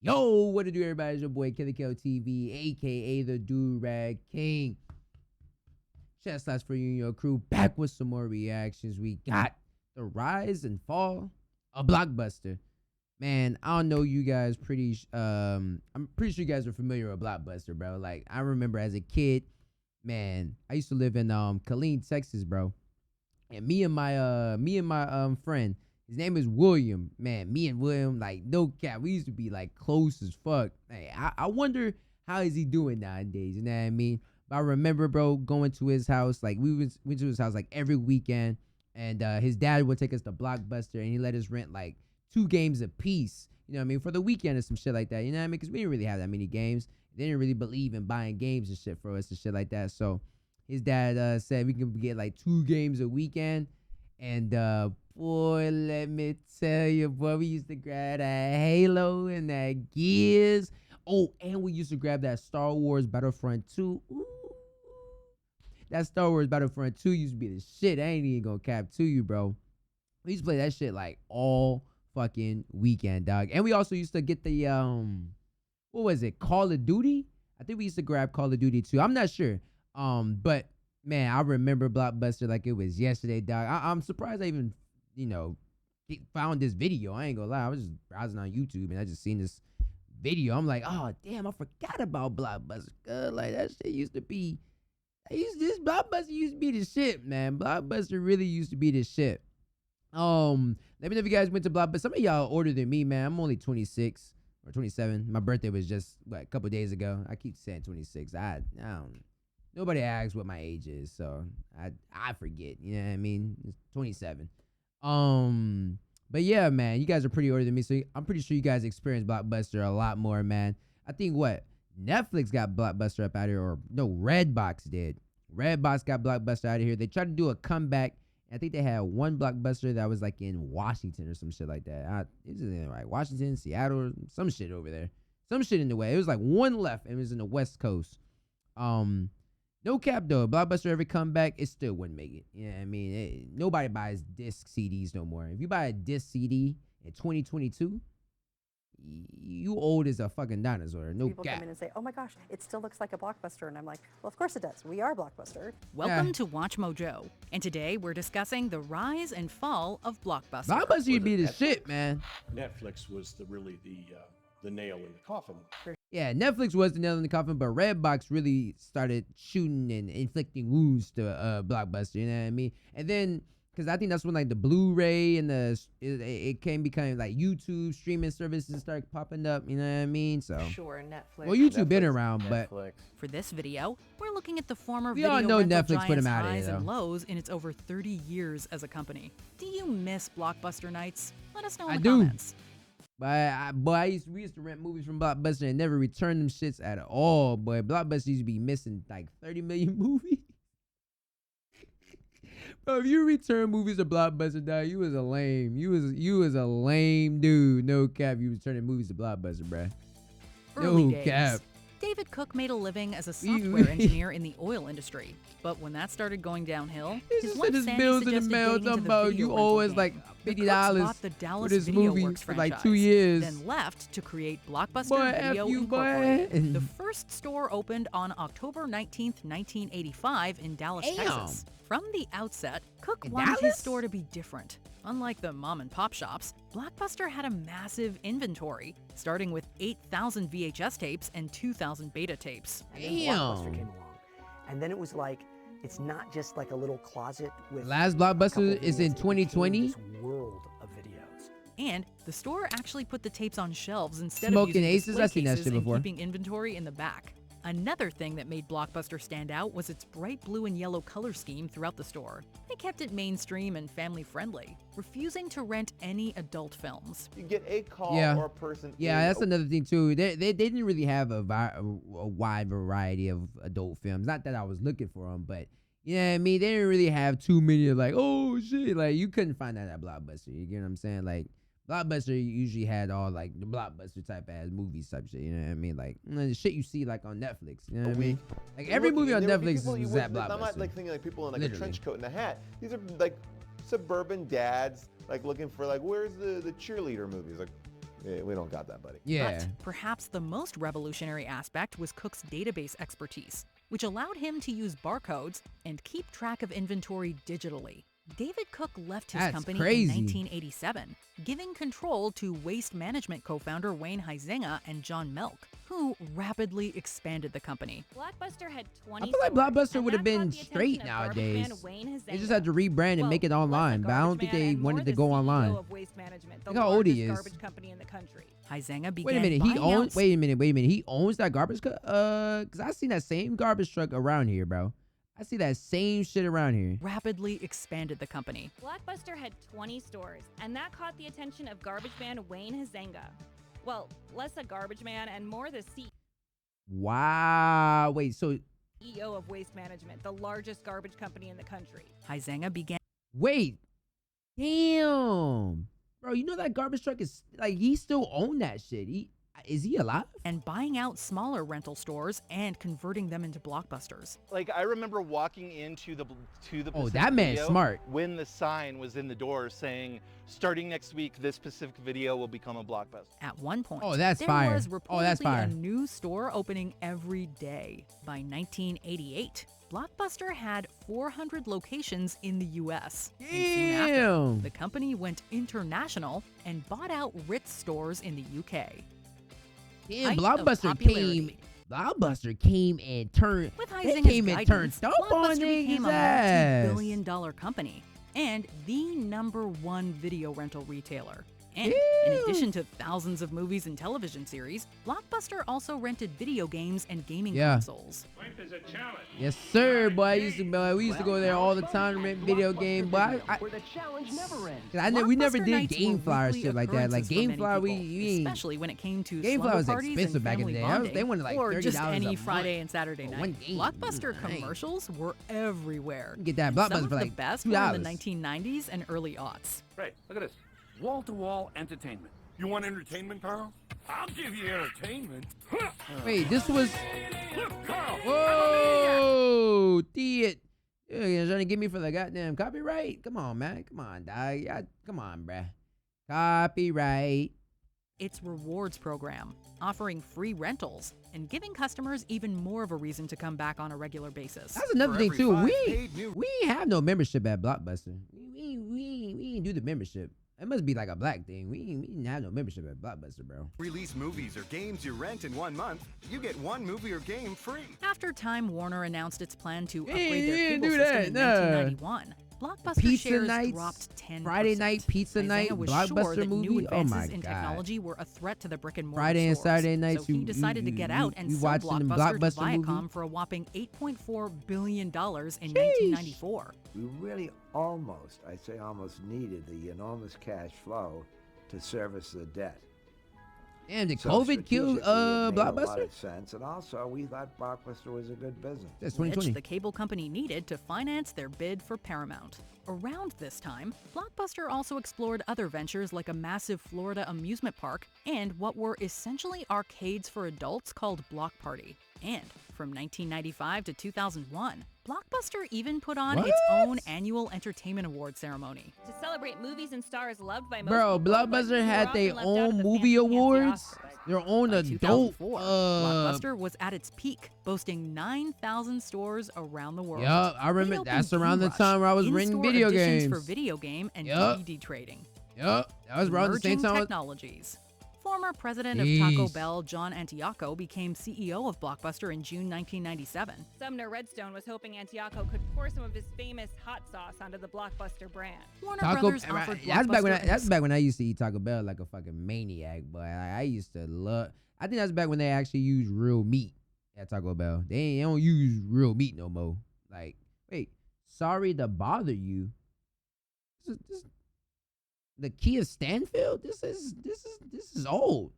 Yo, what to do, everybody? It's your boy Kelly Kel TV, aka the Do-Rag King. Chest slash for you and your crew, back with some more reactions. We got the rise and fall of BlockBuster. Man, I don't know you guys I'm pretty sure you guys are familiar with BlockBuster, bro. Like, I remember as a kid, man, I used to live in Killeen, Texas, bro. And me and my friend, his name is William. Man, me and William, like, no cap, we used to be like close as fuck. Hey, I wonder how is he doing nowadays, you know what I mean? But I remember, bro, going to his house, like we went to his house like every weekend, and his dad would take us to BlockBuster, and he let us rent like 2 games a piece, you know what I mean, for the weekend or some shit like that, you know what I mean? Because we didn't really have that many games. They didn't really believe in buying games and shit for us and shit like that. So his dad said we can get like 2 games a weekend. And boy, let me tell you, boy, we used to grab that Halo and that Gears. Oh, and we used to grab that Star Wars Battlefront 2. Ooh. That Star Wars Battlefront 2 used to be the shit. I ain't even gonna cap to you, bro. We used to play that shit like all fucking weekend, dog. And we also used to get the what was it, Call of Duty? I think we used to grab Call of Duty too. I'm not sure. But man, I remember BlockBuster like it was yesterday, dog. I'm surprised I even, found this video. I ain't gonna lie. I was just browsing on YouTube and I just seen this video. I'm like, oh damn, I forgot about BlockBuster. Good, like that shit used to be. This BlockBuster used to be the shit, man. BlockBuster really used to be the shit. Let me know if you guys went to BlockBuster. Some of y'all older than me, man. I'm only 26 or 27. My birthday was just a couple days ago. I keep saying 26. I don't. Nobody asks what my age is, so I forget. You know what I mean? It's 27. But yeah, man, you guys are pretty older than me, so I'm pretty sure you guys experienced BlockBuster a lot more, man. I think Netflix got BlockBuster up out of here, or no, Redbox did. Redbox got BlockBuster out of here. They tried to do a comeback. I think they had one BlockBuster that was like in Washington or some shit like that. It was in like Washington, Seattle, some shit over there. Some shit in the way. It was like one left, and it was in the West Coast. No cap though, BlockBuster ever come back, it still wouldn't make it. You know what I mean? Nobody buys disc CDs no more. If you buy a disc CD in 2022, you old as a fucking dinosaur. No People cap. come in and say, oh my gosh, it still looks like a BlockBuster. And I'm like, well, of course it does. We are BlockBuster. Welcome to Watch Mojo. And today we're discussing the rise and fall of BlockBuster. BlockBuster used to be the shit, man. Netflix was really the nail in the coffin. Yeah, Netflix was the nail in the coffin, but Redbox really started shooting and inflicting wounds to BlockBuster, you know what I mean? And then, because I think that's when like the Blu-ray and it came becoming like YouTube streaming services started popping up, you know what I mean? So sure, Netflix. well, YouTube been around, Netflix. but For this video, we're looking at the former we video all know rental Netflix put 'em giant's out of highs here, and though. lows in its over 30 years as a company. Do you miss Blockbuster nights? Let us know in I the do. comments. But we used to rent movies from Blockbuster and never return them shits at all. Boy, Blockbuster used to be missing like 30 million movies. Bro, if you return movies to Blockbuster, dog, you was a lame. You was a lame dude. No cap, you returning movies to Blockbuster, bruh. Early No days. cap. David Cook made a living as a software engineer in the oil industry. But when that started going downhill, He his just wife sent his Sandy bills in the suggested mail getting into talking the about video you rental always game. like The Cooks $50 bought the Dallas for this Video movie Works for like franchise, 2 years. then left to create Blockbuster Boy, Video F you, Incorporated. boy. The first store opened on October 19th, 1985 in Dallas, Damn. Texas. From the outset, Cook In wanted his Dallas? store to be different. Unlike the mom and pop shops, Blockbuster had a massive inventory, starting with 8,000 VHS tapes and 2,000 beta tapes. And then Blockbuster Damn. came along. And then it was like, it's not just like a little closet with Last a Blockbuster couple is videos. in It became 2020. this world of videos. And the store actually put the tapes on shelves instead Smoking of using Aces? display I've seen that cases shit and before. keeping inventory in the back. Another thing that made Blockbuster stand out was its bright blue and yellow color scheme throughout the store. They kept it mainstream and family-friendly, refusing to rent any adult films. You get a call Yeah. or a person. Yeah, that's another thing too. They didn't really have a wide variety of adult films. Not that I was looking for them, but you know what I mean. They didn't really have too many like, oh shit, like you couldn't find that at Blockbuster. You get what I'm saying? Like Blockbuster usually had all like the Blockbuster type ass movies type shit. You know what I mean? Like the shit you see like on Netflix. You know what I mean? Like every movie on Netflix is at Blockbuster. I'm not like thinking like people in like Literally. a trench coat and a hat. These are like suburban dads like looking for like where's the cheerleader movies? Like Yeah, we don't got that, buddy. Yeah. But perhaps the most revolutionary aspect was Cook's database expertise, which allowed him to use barcodes and keep track of inventory digitally. David Cook left his That's company crazy. in 1987, giving control to Waste Management co-founder Wayne Huizenga and John Melk, who rapidly expanded the company. BlockBuster had 20 I feel like stores, Blockbuster and would have that caught been the straight attention of garbage man nowadays. Wayne They just Huizenga. had to rebrand and Well, make it online, less a but I don't garbage think man they and wanted more to the go CEO online. of Waste Management, the Look how old he largest is. garbage company in the country. Huizenga began Wait a minute, he buying owns. out Wait a minute. He owns that garbage truck. Cause I seen that same garbage truck around here, bro. I see that same shit around here. rapidly expanded the company. BlockBuster had 20 stores, and that caught the attention of garbage man Wayne Huizenga. Well, less a garbage man and more the Wow. Wait. So CEO of Waste Management, the largest garbage company in the country. Huizenga began wait. Damn. Bro, you know that garbage truck is like he still own that shit. Is he alive? buying out smaller rental stores and converting them into blockbusters. Like I remember walking into the Oh, Pacific that man's Video smart. when the sign was in the door saying, starting next week, this Pacific Video will become a Blockbuster. At one point, Oh, that's there fire. was reportedly Oh, that's fire. a new store opening every day. By 1988, Blockbuster had 400 locations in the U.S. And soon after, Damn. the company went international and bought out Ritz stores in the UK. Damn, Height of Blockbuster popularity. came and turned. With They Huizenga's came and turned guidance, dope on Blockbuster became niggas' a ass. multi-billion-dollar company and the #1 video rental retailer. And in Ew. addition to thousands of movies and television series, Blockbuster also rented video games and gaming Yeah. consoles. Yes, sir, boy. We used to go there all the time to rent video game, but Where the challenge never ends. we never Blockbuster did nights game were flyer weekly shit like that. Like occurrences for game many flyer, people, especially when it came to Game Flyer slumber was parties expensive and back in family the day. bonding, They wanted like or $30 just a any month Friday and Saturday for night. one game. Blockbuster Nice. commercials were everywhere. Get that And Blockbuster some of for the like best were in $2. the 1990s and early aughts. Right, look at this. Wall-to-wall entertainment. You want entertainment, Carl? I'll give you entertainment. Wait, this was. Look, Carl! Whoa, Theat. You're trying to get me for the goddamn copyright? Come on, man. Come on, dog. Come on, bruh. Copyright. Its rewards program, offering free rentals and giving customers even more of a reason to come back on a regular basis. That's another For thing every too. 5 We paid new- ain't have no membership at Blockbuster. We ain't do the membership. It must be like a black thing. We didn't have no membership at Blockbuster, bro. Release movies or games you rent in 1 month, you get one movie or game free. After Time Warner announced its plan to Hey, upgrade you their didn't cable do system that, in nah. 1991, Blockbuster Pizza shares nights, dropped 10%. Friday night pizza Huizenga night, was sure Blockbuster that new movie. Oh advances my in god. technology were a threat to the brick and mortar Friday and stores. Saturday nights, so he decided to get out and you sell watching them Blockbuster to Blockbuster Viacom movie? for a whopping $8.4 billion in 1994. We really almost, I say almost, needed the enormous cash flow to service the debt. Damn, did So COVID kill strategically, it made a lot Blockbuster? of sense, and also we thought Blockbuster was a good business. That's Which 2020. the cable company needed to finance their bid for Paramount. Around this time, Blockbuster also explored other ventures like a massive Florida amusement park and what were essentially arcades for adults called Block Party. And from 1995 to 2001, Blockbuster even put on its own annual entertainment award ceremony. To celebrate movies and stars loved by most Bro, people, but Blockbuster who had are their often left out of own the movie fancy awards, Oscars. their own By adult. 2004, Blockbuster was at its peak, boasting 9,000 stores around the world. Yup, I They remember opened that's around the V-Rush, time where I was renting in-store video editions games. for video game and Yup. DVD trading. Yup, that was around the same Emerging time. technologies. Former president of Taco Jeez. Bell, John Antioco, became CEO of Blockbuster in June 1997. Sumner Redstone was hoping Antioco could pour some of his famous hot sauce onto the Blockbuster brand. Warner Taco, Brothers offered that's Blockbuster back when I used to eat Taco Bell like a fucking maniac. But I used to love. I think that's back when they actually used real meat at Taco Bell. They don't use real meat no more. Like, wait, sorry to bother you. This, the Kia Stanfield. This is old.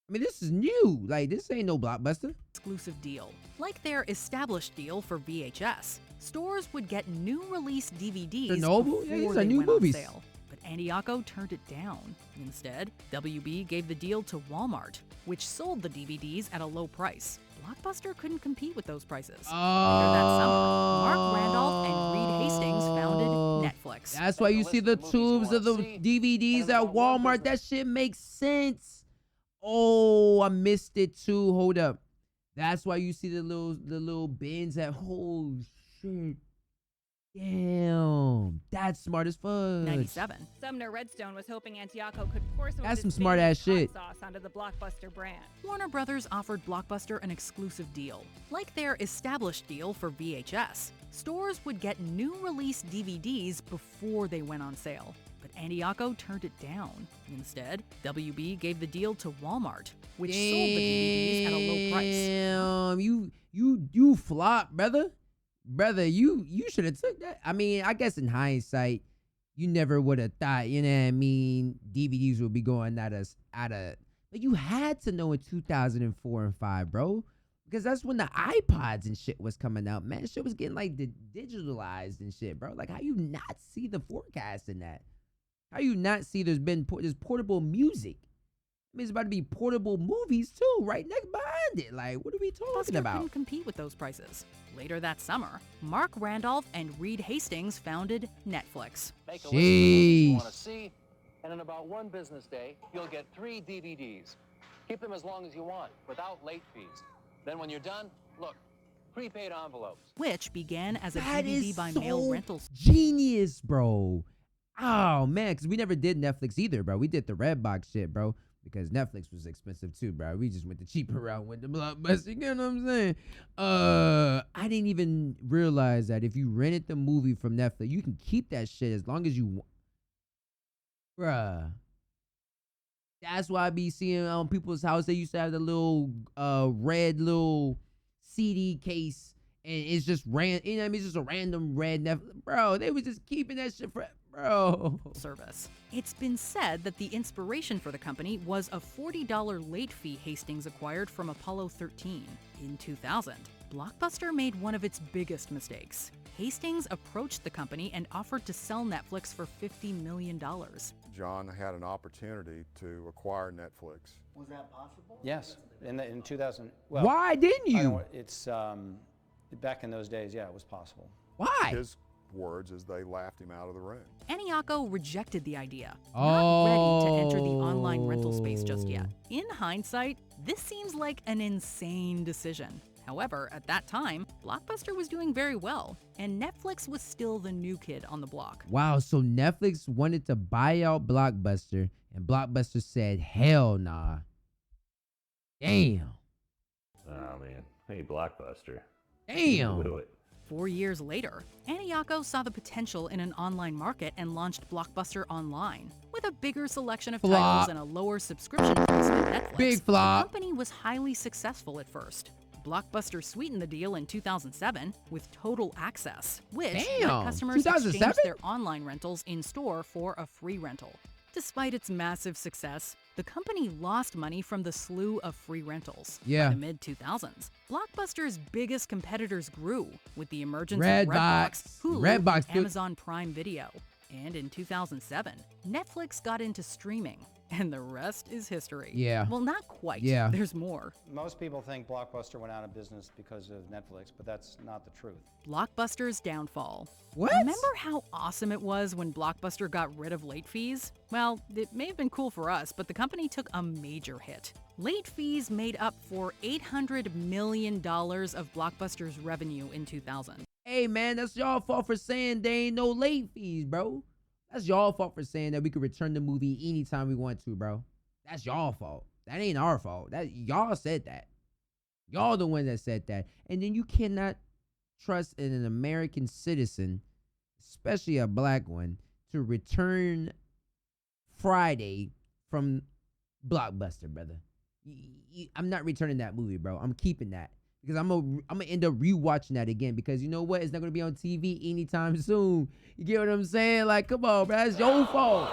I mean, this is new. Like, this ain't no Blockbuster. exclusive deal. Like their established deal for VHS, stores would get new release DVDs Chernobyl? before Yeah, these are they new went movies. on sale. But Antioco turned it down. Instead, WB gave the deal to Walmart, which sold the DVDs at a low price. Blockbuster couldn't compete with those prices. Later that summer, Mark Randolph and Reed Hastings founded Netflix. Netflix. That's why you see the tubes of the DVDs at Walmart. That shit makes sense. Oh, I missed it too. Hold up. That's why you see the little bins at. Oh shit. Damn. That's smart as fuck. 97. Sumner Redstone was hoping Antioco could pour some That's of some his smart famous ass shit. hot sauce onto the BlockBuster brand. Warner Brothers offered Blockbuster an exclusive deal. Like their established deal for VHS, stores would get new release DVDs before they went on sale. But Antioco turned it down. Instead, WB gave the deal to Walmart, which sold the DVDs at a low price. Damn, you flop, brother. Brother, you should have took that. I mean, I guess in hindsight, you never would have thought, you know what I mean, DVDs would be going out of, but you had to know in 2004 and 5, bro. Because that's when the iPods and shit was coming out, man. Shit was getting like digitalized and shit, bro. Like, how you not see the forecast in that? How you not see there's portable music? I mean, it's about to be portable movies too, right next behind it. Like, what are we talking Blockbuster about? couldn't compete with those prices. Later that summer, Mark Randolph and Reed Hastings founded Netflix. Make a list of the movies you want to Sheesh. see, and in about one business day, you'll get 3 DVDs. Keep them as long as you want, without late fees. Then when you're done, look, prepaid envelopes. Which began as a That DVD is by so mail rental. genius, bro. Oh man, because we never did Netflix either, bro. We did the Redbox shit, bro, because Netflix was expensive too, bro. We just went the cheaper route, went the Blockbuster. You know what I'm saying? I didn't even realize that if you rented the movie from Netflix, you can keep that shit as long as you want, bruh. That's why I be seeing on people's house. They used to have the little red little CD case, and it's just you know what I mean? It's just a random red Netflix. Bro, they was just keeping that shit for, bro. Service. It's been said that the inspiration for the company was a $40 late fee Hastings acquired from Apollo 13. In 2000, Blockbuster made one of its biggest mistakes. Hastings approached the company and offered to sell Netflix for $50 million. John had an opportunity to acquire Netflix. Was that possible? Yes, in 2000. Well, Why didn't you? It's back in those days. Yeah, it was possible. Why? His words is they laughed him out of the room. Antioco rejected the idea, not ready to enter the online Oh. rental space just yet. In hindsight, this seems like an insane decision. However, at that time, Blockbuster was doing very well, and Netflix was still the new kid on the block. Wow, so Netflix wanted to buy out Blockbuster, and Blockbuster said, hell nah. Damn. Oh man, hey Blockbuster. Damn. Blew it. 4 years later, Antioco saw the potential in an online market and launched Blockbuster Online. With a bigger selection of Flop. titles and a lower subscription price than Netflix, Big flop. the company was highly successful at first. Blockbuster sweetened the deal in 2007 with Total Access, which let Damn, customers 2007? exchange their online rentals in store for a free rental. Despite its massive success, the company lost money from the slew of free rentals. Yeah. By the mid-2000s, Blockbuster's biggest competitors grew with the emergence Redbox. of Redbox, Hulu, Redbox, and dude. Amazon Prime Video. And in 2007, Netflix got into streaming, and the rest is history. Yeah. Well, not quite. Yeah. There's more. Most people think Blockbuster went out of business because of Netflix, but that's not the truth. Blockbuster's downfall. What? Remember how awesome it was when Blockbuster got rid of late fees? Well, it may have been cool for us, but the company took a major hit. Late fees made up for $800 million of Blockbuster's revenue in 2000. Hey, man, that's y'all fault for saying there ain't no late fees, bro. That's y'all fault for saying that we could return the movie anytime we want to, bro. That's y'all fault. That ain't our fault. That y'all said that. Y'all the one that said that. And then you cannot trust in an American citizen, especially a black one, to return Friday from Blockbuster, brother. I'm not returning that movie, bro. I'm keeping that. Because I'm gonna end up rewatching that again, because you know what? It's not gonna be on TV anytime soon. You get what I'm saying? Like, come on, bro. That's your fault.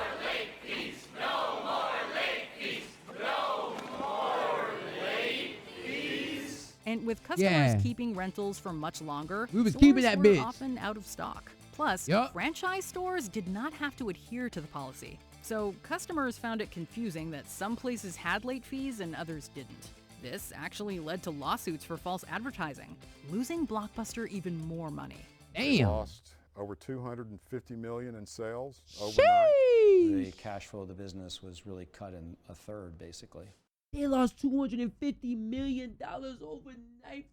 And with customers Yeah. keeping rentals for much longer, We was stores keeping that were bitch. often out of stock. Plus, Yup. franchise stores did not have to adhere to the policy. So customers found it confusing that some places had late fees and others didn't. This actually led to lawsuits for false advertising, losing Blockbuster even more money. They Damn. lost over 250 million in sales The Sheesh. cash flow of the business was really cut in a third, basically. They lost $250 million overnight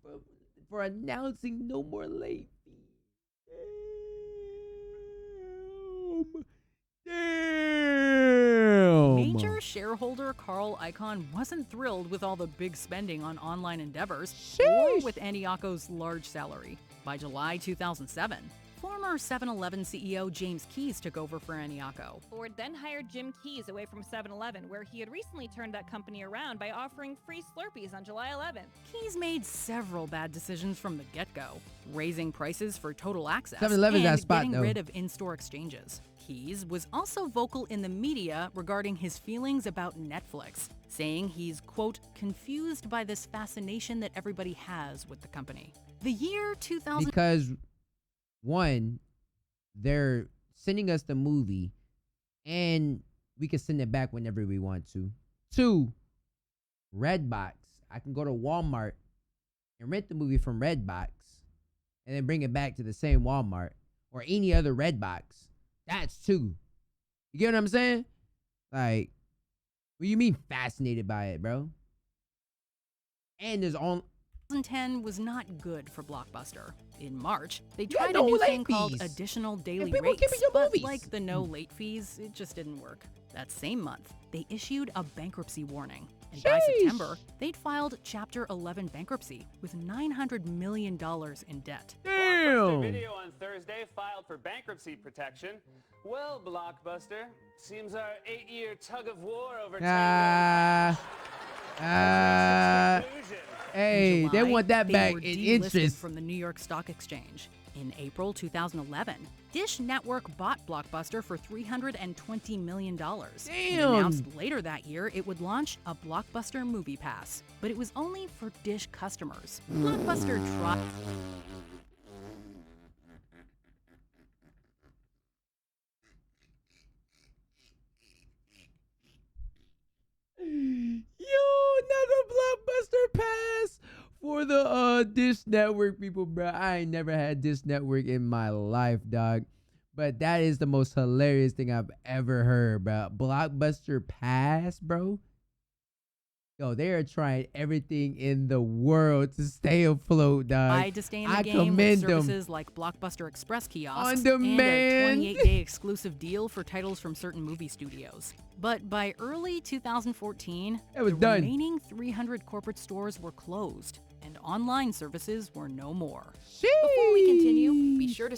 for announcing no more late fees. Damn. Major shareholder Carl Icahn wasn't thrilled with all the big spending on online endeavors or with Antioco's large salary. By July 2007, former 7-Eleven CEO James Keyes took over for Antioco. Ford then hired Jim Keyes away from 7-Eleven, where he had recently turned that company around by offering free Slurpees on July 11th. Keyes made several bad decisions from the get-go, raising prices for total access 7-Eleven's that and spot, getting though. rid of in-store exchanges. Keyes was also vocal in the media regarding his feelings about Netflix, saying he's, quote, confused by this fascination that everybody has with the company. The year 2000... Because, one, they're sending us the movie, and we can send it back whenever we want to. Two, Redbox. I can go to Walmart and rent the movie from Redbox and then bring it back to the same Walmart or any other Redbox. That's two. You get what I'm saying? Like, what do you mean fascinated by it, bro? And there's on... 2010 was not good for BlockBuster. In March, they tried no a new late thing called fees. additional daily people rates, give me your but movies. like the no late fees, it just didn't work. That same month, they issued a bankruptcy warning, and by September, they'd filed Chapter 11 bankruptcy with $900 million in debt. Blockbuster Video on Thursday filed for bankruptcy protection. Well, Blockbuster, seems our 8-year tug of war over time. Hey, they want that back were in delisted interest. from the New York Stock Exchange. In April 2011, Dish Network bought Blockbuster for $320 million. And announced later that year it would launch a Blockbuster Movie Pass, but it was only for Dish customers. Blockbuster tried. Yo, another Blockbuster pass for the Dish Network people, bro. I ain't never had Dish Network in my life, dog. But that is the most hilarious thing I've ever heard, bro. Blockbuster pass, bro. Yo, they are trying everything in the world to stay afloat, dog. To stay in the I game with commend them. services like Blockbuster Express kiosks On and demand. a 28-day exclusive deal for titles from certain movie studios. But by early 2014, It was the done. remaining 300 corporate stores were closed, and online services were no more. Sheesh. Before we continue, be sure to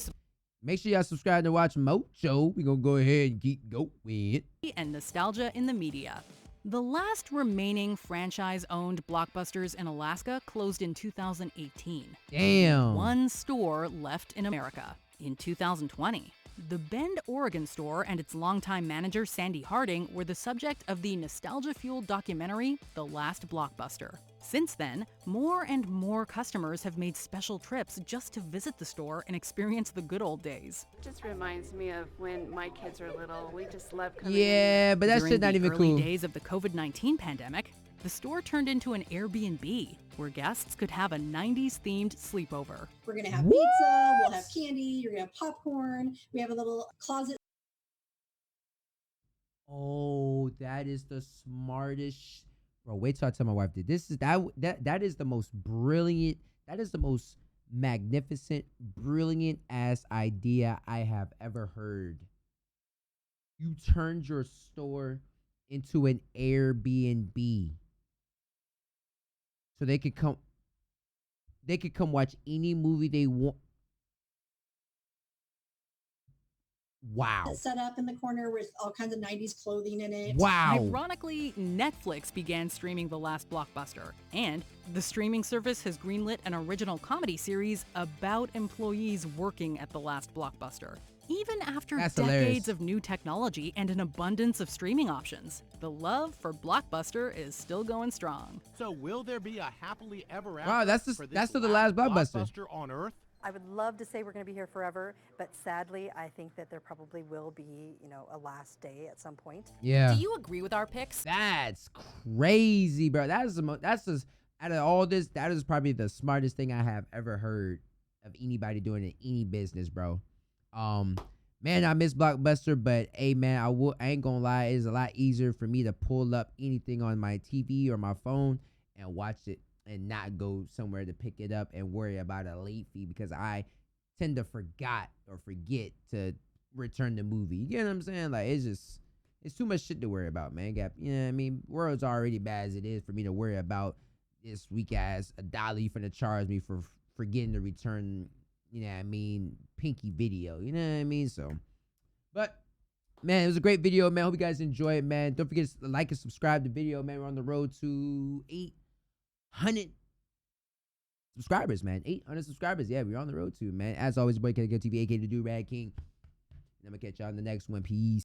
Make sure y'all subscribe to watch Mojo. We gonna go ahead and keep going. and nostalgia in the media. The last remaining franchise-owned Blockbusters in Alaska closed in 2018. Damn. One store left in America. In 2020, the Bend, Oregon store and its longtime manager Sandy Harding were the subject of the nostalgia-fueled documentary The Last Blockbuster. Since then, more and more customers have made special trips just to visit the store and experience the good old days. It just reminds me of when my kids were little. We just love coming Yeah, but that During shit not the even early cool. days of the COVID-19 pandemic, the store turned into an Airbnb where guests could have a 90s-themed sleepover. We're going to have pizza, we'll have candy, you're going to have popcorn, we have a little closet. Oh, that is the smartest. Bro, wait till I tell my wife that this is that is the most brilliant, that is the most magnificent, brilliant ass idea I have ever heard. You turned your store into an Airbnb. So they could come watch any movie they want. Wow. Set up in the corner with all kinds of 90s clothing in it. Wow. Ironically, Netflix began streaming The Last Blockbuster, and the streaming service has greenlit an original comedy series about employees working at The Last Blockbuster. Even after That's decades hilarious. of new technology and an abundance of streaming options, the love for Blockbuster is still going strong. So will there be a happily ever after? Wow, that's still the last Blockbuster. on Earth? I would love to say we're going to be here forever, but sadly, I think that there probably will be, a last day at some point. Yeah. Do you agree with our picks? That's crazy, bro. That's just out of all this, that is probably the smartest thing I have ever heard of anybody doing in any business, bro. Man, I miss Blockbuster, but hey, man, I ain't gonna lie, it's a lot easier for me to pull up anything on my TV or my phone and watch it and not go somewhere to pick it up and worry about a late fee because I tend to forget to return the movie. You get what I'm saying? Like, it's too much shit to worry about, man. You know what I mean? World's already bad as it is for me to worry about this weak ass $1 you finna charge me for forgetting to return, you know what I mean, Pinky video. You know what I mean? So, but man, it was a great video, man. Hope you guys enjoy it, man. Don't forget to like and subscribe to the video, man. We're on the road to 800 subscribers, man. 800 subscribers. Yeah, we're on the road to, man. As always, boy, KDKO TV, aka the Do Rag King. And I'm gonna catch y'all on the next one. Peace.